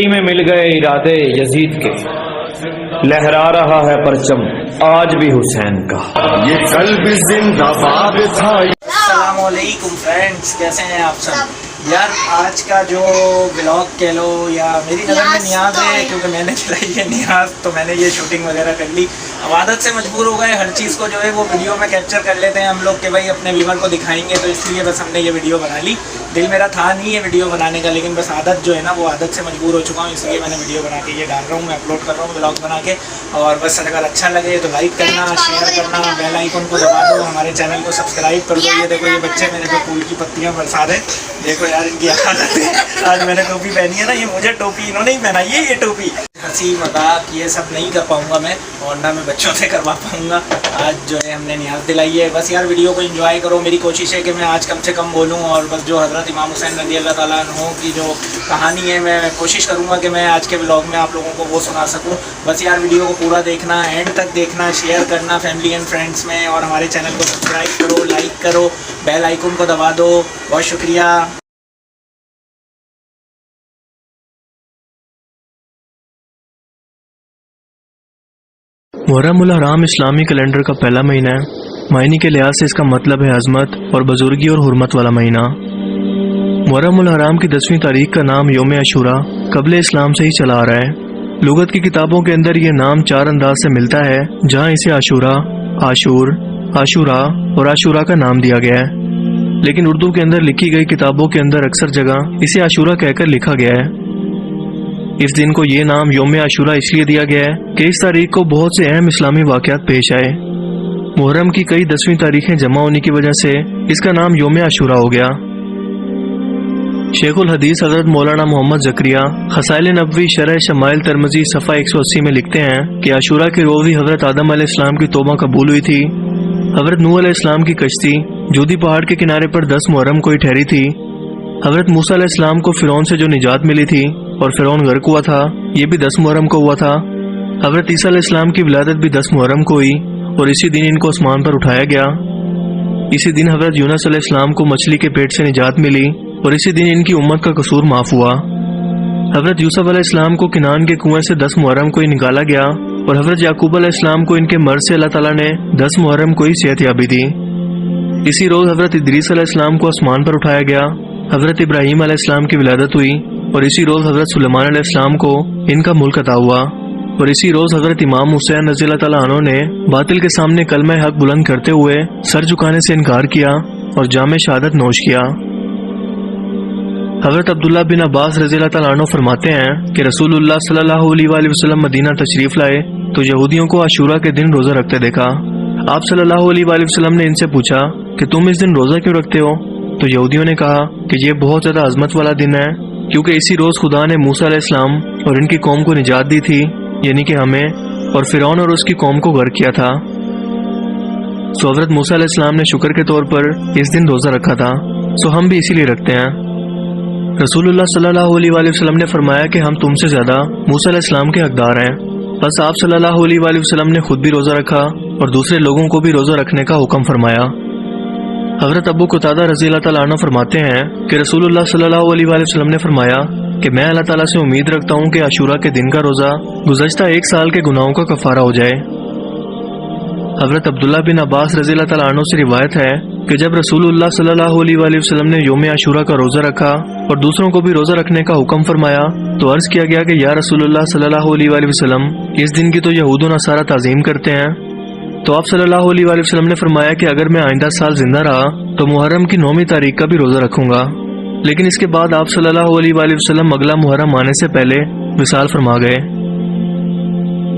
में मिल गए इरादे यजीद के, लहरा रहा है परचम आज भी हुसैन का। ये कल भी जिंदाबाद था। अस्सलाम वालेकुम फ्रेंड्स, कैसे हैं आप सब। यार आज का जो ब्लॉग कह लो या मेरी नज़र में नियाज है, क्योंकि मैंने चलाई है नियाज तो मैंने ये शूटिंग वगैरह कर ली। अब आदत से मजबूर हो गए, हर चीज़ को जो है वो वीडियो में कैप्चर कर लेते हैं हम लोग कि भाई अपने व्यूवर को दिखाएंगे, तो इसलिए बस हमने ये वीडियो बना ली। दिल मेरा था नहीं है वीडियो बनाने का, लेकिन बस आदत जो है ना वो आदत से मजबूर हो चुका हूँ, इसलिए मैंने वीडियो बना के ये डाल रहा हूँ, मैं अपलोड कर रहा हूँ ब्लॉग बना के। और बस अगर अच्छा लगे तो लाइक करना, शेयर करना, बेल आइकन को दबा दो, हमारे चैनल को सब्सक्राइब कर दो। ये देखो ये बच्चे मेरे को फूल की पत्तियाँ बरसा रहे, देखो यार इनकी आदत है। आज मैंने टोपी पहनी है ना, ये मुझे टोपी इन्होंने ही पहनाई है। ये टोपी हंसी मजाक ये सब नहीं कर पाऊंगा मैं, और ना मैं बच्चों से करवा पाऊंगा। आज जो है हमने नियाज दिलाई है। बस यार वीडियो को एंजॉय करो। मेरी कोशिश है कि मैं आज कम से कम बोलूं, और बस जो हज़रत इमाम हुसैन रज़ी अल्लाह ताला अन्हु की जो कहानी है मैं कोशिश करूंगा कि मैं आज के ब्लॉग में आप लोगों को वो सुना सकूं। बस यार वीडियो को पूरा देखना, एंड तक देखना, शेयर करना फैमिली एंड फ्रेंड्स में, और हमारे चैनल को सब्सक्राइब करो, लाइक करो, बेल आइकन को दबा दो। बहुत शुक्रिया। मुहर्रम उल हराम इस्लामी कैलेंडर का पहला महीना है। मायने के लिहाज से इसका मतलब है अजमत और बुजुर्गी और हुर्मत वाला महीना। मुहर्रम उल हराम की 10वीं तारीख का नाम यौम अशूरा क़ब्ल इस्लाम से ही चला आ रहा है। लुगत की किताबों के अंदर ये नाम 4 अंदाज से मिलता है, जहाँ इसे आशूरा, आशूर, आशूरा और आशूरा का नाम दिया गया है। लेकिन उर्दू के अंदर लिखी गई किताबों के अंदर अक्सर जगह इसे आशूरा कहकर लिखा गया है। इस दिन को ये नाम यौम आशूरा इसलिए दिया गया है कि इस तारीख को बहुत से अहम इस्लामी वाक़यात पेश आए। मुहर्रम की कई 10वीं तारीखें जमा होने की वजह से इसका नाम यौम आशूरा हो गया। शेखुल हदीस हज़रत मौलाना मोहम्मद ज़करिया खसाइल नबवी शरह शमाइल तरमजी सफ़ा 180 में लिखते हैं कि आशूरा के रोज़ ही हज़रत आदम अलैहिस्सलाम की तौबा कबूल हुई थी। हज़रत नूह अलैहिस्सलाम की कश्ती जूदी पहाड़ के किनारे पर 10 मुहर्रम को ही ठहरी थी। हज़रत मूसा अलैहिस्सलाम को फ़िरौन से जो निजात मिली थी और फ़िरौन गर्क हुआ था, ये भी 10 मुहर्रम को हुआ था। हज़रत ईसा अलैहिस्सलाम की विलादत भी 10 मुहर्रम को हुई, और इसी दिन इनको आसमान पर उठाया गया। इसी दिन हज़रत यूनुस अलैहिस्सलाम को मछली के पेट से निजात मिली, और इसी दिन इनकी उम्मत का कसूर माफ़ हुआ। हज़रत यूसुफ अलैहिस्सलाम को किनान के कुएं से 10 मुहर्रम को ही निकाला गया, और हज़रत याकूब अलैहिस्सलाम को इनके मर्ज से अल्लाह ताला ने 10 मुहर्रम को ही सेहतयाबी दी। इसी रोज़ हज़रत इदरीस अलैहिस्सलाम को आसमान पर उठाया गया। हज़रत इब्राहीम अलैहिस्सलाम की विलादत हुई, और इसी रोज़ हज़रत सुलेमान अलैहिस्सलाम को इनका मुल्क अता हुआ। और इसी रोज़ हज़रत इमाम हुसैन रज़ी अल्लाह ताला अन्हु ने बातिल के सामने कलमा हक बुलंद करते हुए सर झुकाने से इनकार किया और जामे शहादत नोश किया। हज़रत अब्दुल्लाह बिन अब्बास रज़ी अल्लाह ताला अन्हु फरमाते हैं कि रसूलुल्लाह सल्लल्लाहु अलैहि वसल्लम मदीना तशरीफ़ लाए तो यहूदियों को आशूरा के दिन रोज़ा रखते देखा। आप सल्लल्लाहु अलैहि वसल्लम ने इनसे पूछा कि तुम इस दिन रोज़ा क्यों रखते हो? तो यहूदियों ने कहा कि ये बहुत ज़्यादा अजमत वाला दिन है, क्योंकि इसी रोज़ खुदा ने मूसा अलैहिस्सलाम और इनकी कौम को निजात दी थी, यानी कि हमें, और फ़िरौन और उसकी कौम को गर्क किया था। सो हज़रत मूसा अलैहिस्सलाम ने शुक्र के तौर पर इस दिन रोज़ा रखा था, सो हम भी इसीलिए रखते हैं। रसूलुल्लाह सल्लल्लाहु अलैहि वसल्लम ने फरमाया कि हम तुमसे ज़्यादा मूसा अलैहिस्सलाम के हकदार हैं। बस आप सल्लल्लाहु अलैहि वसल्लम ने खुद भी रोज़ा रखा और दूसरे लोगों को भी रोज़ा रखने का हुक्म फरमाया। हज़रत अबू कुतादा रज़ी अल्लाह ताला अन्हु फरमाते हैं कि रसूलुल्लाह सल्लल्लाहु अलैहि वसल्लम ने फरमाया कि मैं अल्लाह ताला से उम्मीद रखता हूँ कि आशूरा के दिन का रोज़ा गुज़श्ता 1 साल के गुनाहों का कफ़ारा हो जाए। हज़रत अब्दुल्लाह बिन अब्बास रज़ी अल्लाह ताला अन्हु से रिवायत है कि जब रसूलुल्लाह सल्लल्लाहु अलैहि वसल्लम ने यौम आशूरा का रोज़ा रखा और दूसरों को भी रोज़ा रखने का हुक्म फरमाया, तो अर्ज़ किया गया कि या रसूलुल्लाह सल्लल्लाहु अलैहि वसल्लम, इस दिन की तो यहूद व नसारा ताज़ीम करते हैं। तो आप सल्लल्लाहु अलैहि वसल्लम ने फरमाया कि अगर मैं आइंदा साल जिंदा रहा तो मुहर्रम की 9वीं तारीख का भी रोज़ा रखूंगा। लेकिन इसके बाद आप सल्लल्लाहु अलैहि वसल्लम अगला मुहर्रम आने से पहले विसाल फरमा गए।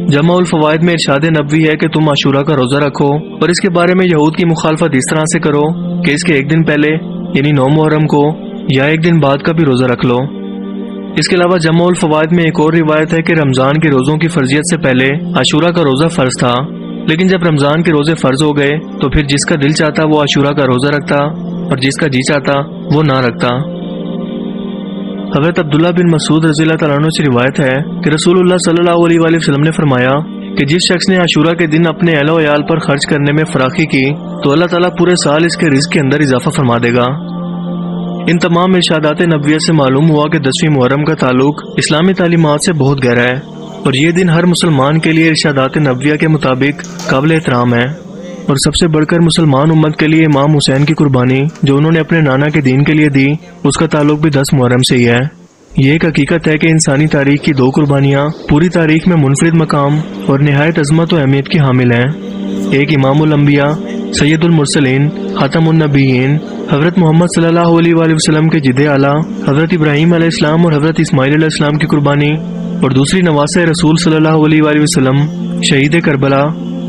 जमाउल फवाइद में इरशाद नबवी है कि तुम आशूरा का रोज़ा रखो, और इसके बारे में यहूद की मुखालफत इस तरह से करो कि इसके 1 दिन पहले यानी 9 मुहर्रम को या 1 दिन बाद का भी रोज़ा रख लो। इसके अलावा जमाउल फवाइद में एक और रिवायत है कि रमज़ान के रोज़ों की फर्जियत से पहले आशूरा का रोज़ा फ़र्ज था, लेकिन जब रमज़ान के रोज़े फ़र्ज हो गए तो फिर जिसका दिल चाहता वो आशूरा का रोज़ा रखता और जिसका जी चाहता वो ना रखता। हज़रत अब्दुल्लाह बिन मसूद रज़ी अल्लाह ताला अन्हु से रिवायत है कि रसूलुल्लाह सल्लल्लाहु अलैहि वसल्लम ने फरमाया कि जिस शख्स ने आशूरा के दिन अपने अहलो अयाल पर खर्च करने में फराखी की तो अल्लाह ताला पूरे साल इसके रिज़्क़ के अंदर इजाफा फरमा देगा। ان تمام ارشادات نبویہ سے معلوم ہوا کہ 10ویں محرم کا تعلق اسلامی تعلیمات سے بہت گہرا ہے، اور یہ دن ہر مسلمان کے لیے ارشادات نبویہ کے مطابق قابل احترام ہے، اور سب سے بڑھ کر مسلمان امت کے لیے امام حسین کی قربانی جو انہوں نے اپنے نانا کے دین کے لیے دی، اس کا تعلق بھی 10 محرم سے ہی ہے۔ یہ ایک حقیقت ہے کہ انسانی تاریخ کی 2 قربانیاں پوری تاریخ میں منفرد مقام اور نہایت عظمت و اہمیت کی حامل ہیں۔ ایک امام الانبیاء، سید المرسلین، خاتم النبیین، حضرت محمد صلی اللہ علیہ وآلہ وسلم کے جد اعلیٰ حضرت ابراہیم علیہ السلام اور حضرت اسماعیل علیہ السلام کی قربانی، اور دوسری نواسہ رسول صلی اللہ علیہ وآلہ وسلم، شہید کربلا،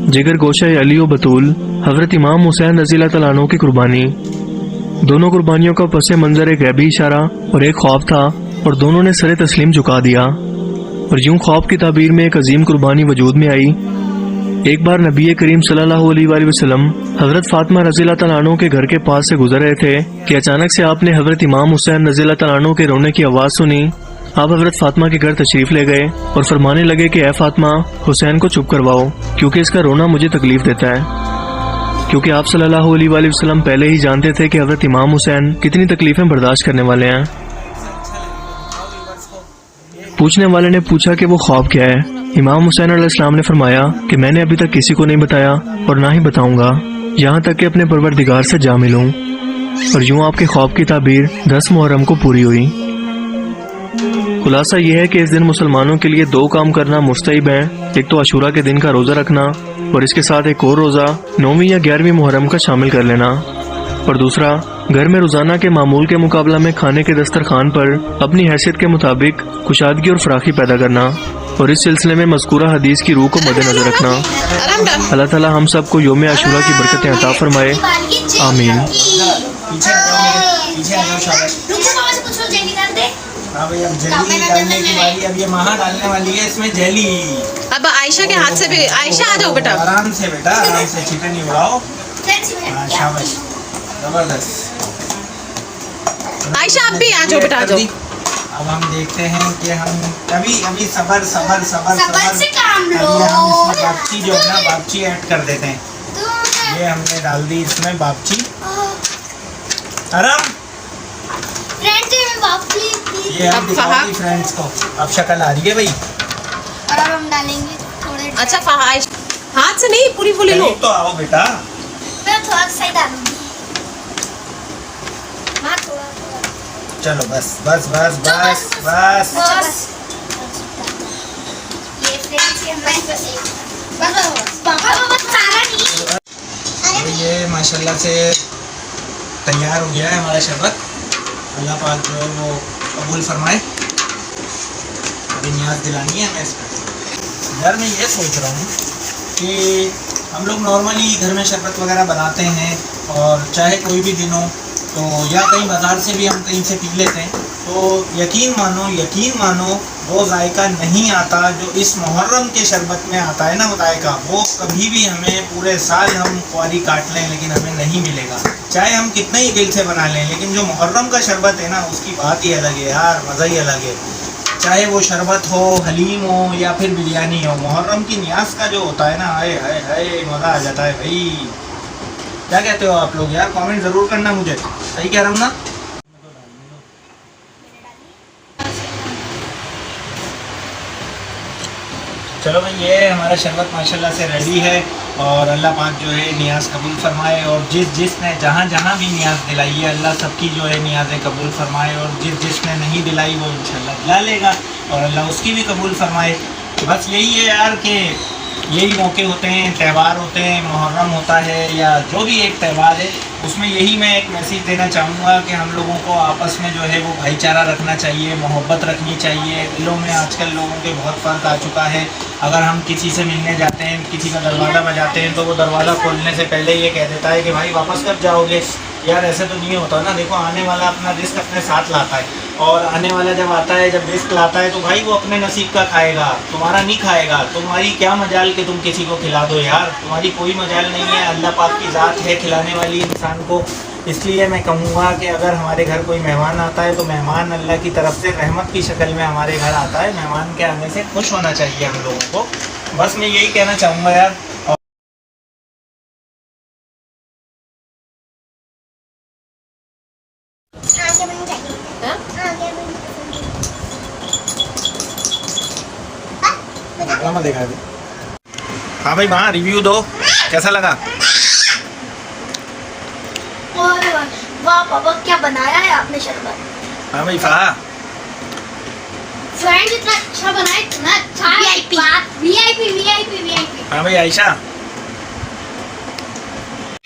جگر گوشہ علی و بطول، حضرت امام حسین رضی اللہ تعالیٰ عنہ کی قربانی۔ دونوں قربانیوں کا پس منظر ایک غیبی اشارہ اور ایک خواب تھا، اور دونوں نے سر تسلیم جھکا دیا، اور یوں خواب کی تعبیر میں ایک عظیم قربانی وجود میں آئی۔ ایک بار نبی کریم صلی اللہ علیہ وآلہ وسلم حضرت فاطمہ رضی اللہ تعالیٰ عنہ کے گھر کے پاس سے گزر رہے تھے کہ اچانک سے آپ نے حضرت امام حسین رضی اللہ تعالیٰ عنہ کے رونے کی آواز سنی۔ آپ حضرت فاطمہ کے گھر تشریف لے گئے اور فرمانے لگے کہ اے فاطمہ، حسین کو چپ کرواؤ کیونکہ اس کا رونا مجھے تکلیف دیتا ہے، کیونکہ آپ صلی اللہ علیہ وآلہ وسلم پہلے ہی جانتے تھے کہ حضرت امام حسین کتنی تکلیفیں برداشت کرنے والے ہیں۔ پوچھنے والے نے پوچھا کہ وہ خواب کیا ہے؟ امام حسین علیہ السلام نے فرمایا کہ میں نے ابھی تک کسی کو نہیں بتایا اور نہ ہی بتاؤں گا یہاں تک کہ اپنے پروردگار سے جا ملوں، اور یوں آپ کے خواب کی تعبیر 10 محرم کو پوری ہوئی۔ خلاصہ یہ ہے کہ اس دن مسلمانوں کے لیے 2 کام کرنا مستحب ہیں، ایک تو عاشورہ کے دن کا روزہ رکھنا، اور اس کے ساتھ ایک اور روزہ 9ویں یا 11ویں محرم کا شامل کر لینا، اور دوسرا گھر میں روزانہ کے معمول کے مقابلہ میں کھانے کے دسترخوان پر اپنی حیثیت کے مطابق کشادگی اور فراخی پیدا کرنا، اور اس سلسلے میں مذکورہ حدیث کی روح کو مد نظر رکھنا۔ اللہ تعالی ہم سب کو یوم عاشورہ کی برکتیں عطا فرمائے، آمین۔ پیچھے آ جاؤ شاباش۔ ہاں بھائی، اب جیلی ڈالنے کی باری، اب یہ ماہا ڈالنے والی ہے اس میں جیلی۔ اب عائشہ کے ہاتھ سے بھی، عائشہ آ جاؤ بیٹا، آرام سے بیٹا، آرام سے، چھینٹے نہیں اڑاؤ۔ ہاں شاباش، زبردست۔ عائشہ آپ بھی آ جاؤ بیٹا، آ جاؤ۔ اب ہم دیکھتے ہیں کہ ہم ابھی صبر سے کام لو۔ ابھی ہم اس میں باپچی جو ہے نا، باپچی ایڈ کر دیتے ہیں۔ یہ ہم نے ڈال دی اس میں باپچی۔ آرام، یہ ہم دکھاؤ گی فرینڈس کو، اب شکل آ رہی ہے بھائی۔ اور اب ہم ڈالیں گے تھوڑے، اچھا فہائش ہاتھ سے نہیں، پوری پوری لو۔ تو آؤ بیٹا، میں تھوڑا سا ہی ڈالوں گی، ماں تھوڑا چلو بس بس بس بس بس۔ بس۔ یہ فرینڈس کے ہمارے پاپا سارا نہیں۔ یہ ماشاءاللہ سے تیار ہو گیا ہے ہمارا شربت، اللہ پاک جو ہے وہ قبول فرمائے۔ ابھی نیاز دلانی ہے ہمیں اس پر۔ گھر میں یہ سوچ رہا ہوں کہ ہم لوگ نارملی گھر میں شربت وغیرہ بناتے ہیں، اور چاہے کوئی بھی دن ہو تو یا کہیں بازار سے بھی ہم کہیں سے پی لیتے ہیں، تو یقین مانو وہ ذائقہ نہیں آتا جو اس محرم کے شربت میں آتا ہے نا ذائقہ، وہ کبھی بھی ہمیں پورے سال ہم خواری کاٹ لیں لیکن ہمیں نہیں ملے گا، چاہے ہم کتنا ہی دل سے بنا لیں، لیکن جو محرم کا شربت ہے نا، اس کی بات ہی الگ ہے یار، مزہ ہی الگ ہے۔ چاہے وہ شربت ہو، حلیم ہو، یا پھر بریانی ہو، محرم کی نیاز کا جو ہوتا ہے نا، ہائے ہائے ہائے، مزہ آ جاتا ہے بھائی۔ کیا کہتے ہو آپ لوگ یار؟ کامنٹ ضرور کرنا مجھے، صحیح کہہ رہا ہوں نا؟ چلو بھائی، یہ ہمارا شربت ماشاءاللہ سے ریڈی ہے، اور اللہ پاک جو ہے نیاز قبول فرمائے، اور جس نے جہاں بھی نیاز دلائی ہے، اللہ سب کی جو ہے نیازیں قبول فرمائے، اور جس نے نہیں دلائی وہ انشاءاللہ دلا لے گا، اور اللہ اس کی بھی قبول فرمائے۔ بس یہی ہے یار کہ یہی موقع ہوتے ہیں، تہوار ہوتے ہیں، محرم ہوتا ہے یا جو بھی ایک تہوار ہے، اس میں یہی میں ایک میسیج دینا چاہوں گا کہ ہم لوگوں کو آپس میں جو ہے وہ بھائی چارہ رکھنا چاہیے، محبت رکھنی چاہیے۔ دلوں میں آج کل لوگوں کے بہت فرق آ چکا ہے، اگر ہم کسی سے ملنے جاتے ہیں، کسی کا دروازہ بجاتے ہیں، تو وہ دروازہ کھولنے سے پہلے یہ کہہ دیتا ہے کہ بھائی واپس کب جاؤ گے؟ یار ایسے تو نہیں ہوتا نا، دیکھو آنے والا اپنا رزق اپنے ساتھ لاتا ہے، اور آنے والا جب آتا ہے، جب رزق لاتا ہے تو بھائی وہ اپنے نصیب کا کھائے گا، تمہارا نہیں کھائے گا۔ تمہاری کیا مجال کہ تم کسی کو کھلا دو یار، تمہاری کوئی مجال نہیں ہے، اللہ پاک کی ذات ہے کھلانے والی انسان کو۔ اس لیے میں کہوں گا کہ اگر ہمارے گھر کوئی مہمان آتا ہے تو مہمان اللہ کی طرف سے رحمت کی شکل میں ہمارے گھر آتا ہے، مہمان کے آنے سے خوش ہونا چاہیے ہم لوگوں کو۔ بس میں یہی کہنا چاہوں گا یار۔ शक्ल देखा अभी। हाँ भाई वहाँ रिव्यू दो, कैसा लगा? और वाह पापा क्या बनाया है आपने शरबत। हाँ भाई फहा, फ्रेंड इतना अच्छा बनाया, इतना अच्छा वीआईपी। हाँ भाई आयशा,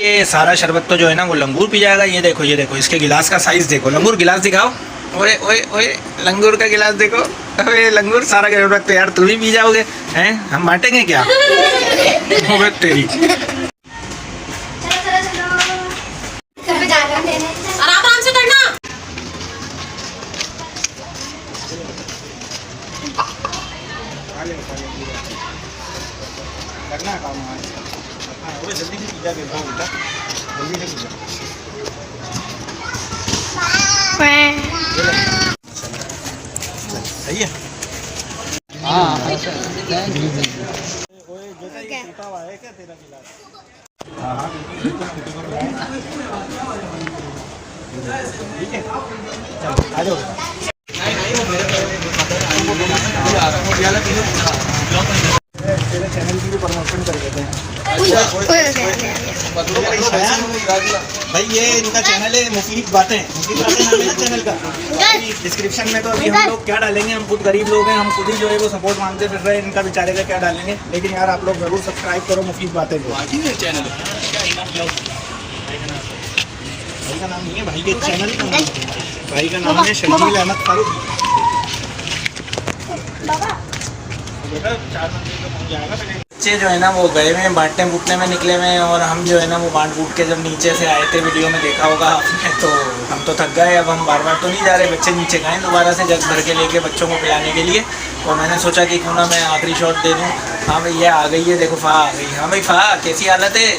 ये सारा शरबत तो जो है ना वो लंगूर पी जाएगा। ये देखो इसके गिलास का साइज देखो। लंगूर गिलास दिखाओ। ओए ओए ओए लंगूर का गिलास देखो। अरे लंगूर सारा शरबत तो यार तुम ही पी जाओगे हैं, हम बांटेंगे क्या? ओए तेरी। आराम से करना। लगना काम आज। हाँ जल्दी से पिज्जा देखो बेटा, जल्दी से पिज्जा। सही है। ठीक है चल आ जाओ। तेरे चैनल की भी प्रमोशन कर देते हैं भाई। ये इनका चैनल है मुफीद बातें नाम है चैनल का। डिस्क्रिप्शन में तो अभी हम लोग क्या डालेंगे, हम खुद गरीब लोग हैं, हम खुद ही जो है वो सपोर्ट मांगते फिर रहे हैं, इनका बेचारे का क्या डालेंगे। लेकिन यार आप लोग जरूर सब्सक्राइब करो मुफीद बातें को। चैनल भाई का नाम नहीं है, भाई के चैनल का नाम है, भाई का नाम है शर्जील अहमद फारूक। बेटा 4 मंजिल पे पहुंच जाएगा पहले। बच्चे जो है ना वो गए हुए हैं बांटने बूटने में निकले हुए हैं, और हम जो है ना वो बांट बूट के जब नीचे से आए थे, वीडियो में देखा होगा आपने, तो हम तो थक गए। अब हम बार बार तो नहीं जा रहे, बच्चे नीचे गए दोबारा से जग भर के लेके बच्चों को पिलाने के लिए। और मैंने सोचा कि क्यों ना मैं आखिरी शॉट दे दूँ। हाँ भाई ये आ गई है, देखो फा आ गई। हाँ भाई फा कैसी हालत है?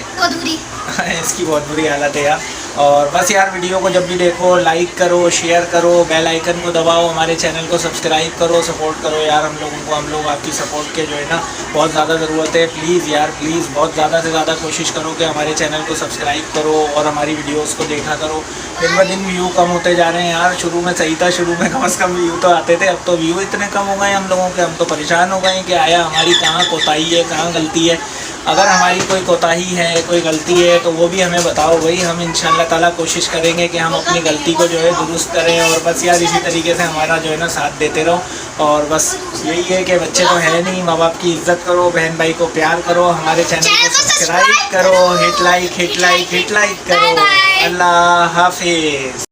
इसकी बहुत बुरी हालत है यार। और बस यार वीडियो को जब भी देखो लाइक करो, शेयर करो, बेल आइकन को दबाओ, हमारे चैनल को सब्सक्राइब करो, सपोर्ट करो यार हम लोगों को। हम लोग आपकी सपोर्ट के जो है ना बहुत ज़्यादा ज़रूरत है। प्लीज़ यार प्लीज़ बहुत ज़्यादा से ज़्यादा कोशिश करो कि हमारे चैनल को सब्सक्राइब करो और हमारी वीडियोस को देखा करो। दिन ब दिन व्यू कम होते जा रहे हैं यार। शुरू में सही था, शुरू में कम से कम व्यू तो आते थे, अब तो व्यू इतने कम हो गए हम लोगों के, हम तो परेशान हो गए कि आया हमारी कहाँ कोताही है, कहाँ गलती है। अगर हमारी कोई कोताही है, कोई गलती है तो वो भी हमें बताओ भाई। हम इंशाल्लाह ताला कोशिश करेंगे कि हम अपनी गलती को जो है दुरुस्त करें। और बस यार इसी तरीके से हमारा जो है ना साथ देते रहो। और बस यही है कि बच्चे तो है नहीं, माँ बाप की इज्जत करो, बहन भाई को प्यार करो, हमारे चैनल को सब्सक्राइब करो, हिट लाइक करो। अल्लाह हाफिज़।